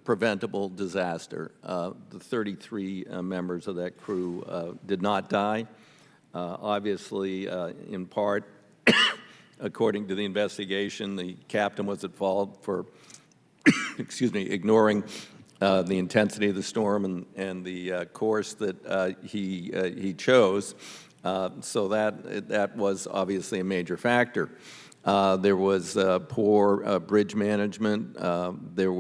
preventable disaster. The 33 members of that crew did not die. Obviously, in part, according to the investigation, the captain was at fault for, excuse me, ignoring the intensity of the storm and the course that he chose. So that was obviously a major factor. There was poor bridge management. But there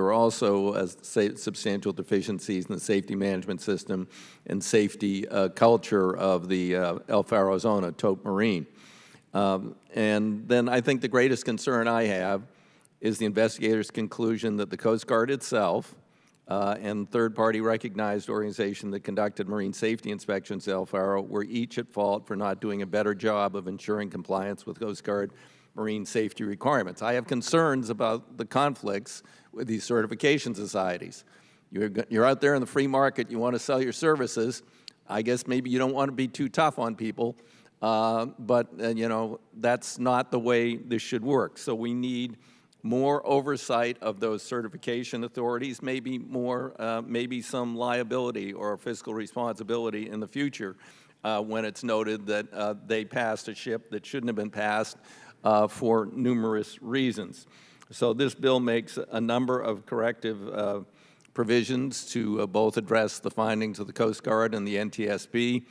were also substantial deficiencies in the safety management system and safety culture of the El Faro Zona, Tote Marine. And then I think the greatest concern I have is the investigators' conclusion that the Coast Guard itself and third-party recognized organization that conducted marine safety inspections at El Faro were each at fault for not doing a better job of ensuring compliance with Coast Guard marine safety requirements. I have concerns about the conflicts with these certification societies. You're out there in the free market, you want to sell your services. I guess maybe you don't want to be too tough on people, but you know, that's not the way this should work. So we need more oversight of those certification authorities, maybe some liability or fiscal responsibility in the future when it's noted that they passed a ship that shouldn't have been passed for numerous reasons. So this bill makes a number of corrective provisions to both address the findings of the Coast Guard and the NTSB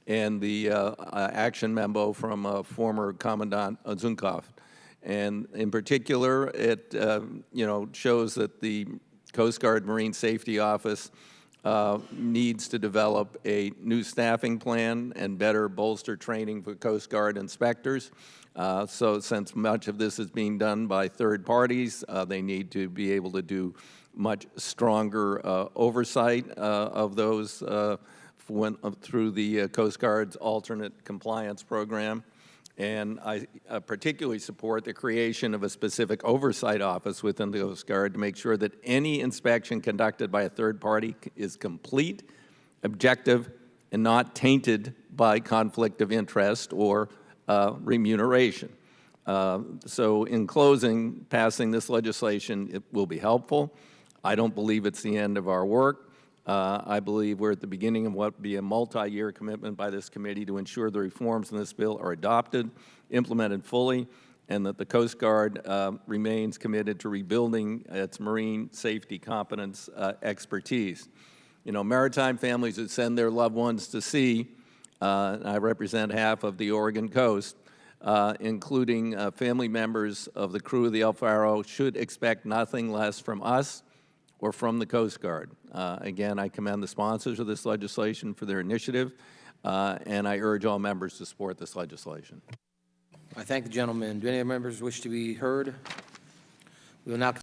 and the action memo from former Commandant Zunkov. And in particular, it shows that the Coast Guard Marine Safety Office needs to develop a new staffing plan and better bolster training for Coast Guard inspectors. So since much of this is being done by third parties, they need to be able to do much stronger oversight of those through the Coast Guard's alternate compliance program. And I particularly support the creation of a specific oversight office within the Coast Guard to make sure that any inspection conducted by a third party is complete, objective, and not tainted by conflict of interest or remuneration. So in closing, passing this legislation, it will be helpful. I don't believe it's the end of our work. I believe we're at the beginning of what will be a multi-year commitment by this committee to ensure the reforms in this bill are adopted, implemented fully, and that the Coast Guard remains committed to rebuilding its marine safety competence expertise. You know, maritime families that send their loved ones to sea, I represent half of the Oregon coast, including family members of the crew of the El Faro, should expect nothing less from us or from the Coast Guard. Again, I commend the sponsors of this legislation for their initiative, and I urge all members to support this legislation. I thank the gentleman. Do any other members wish to be heard? We will now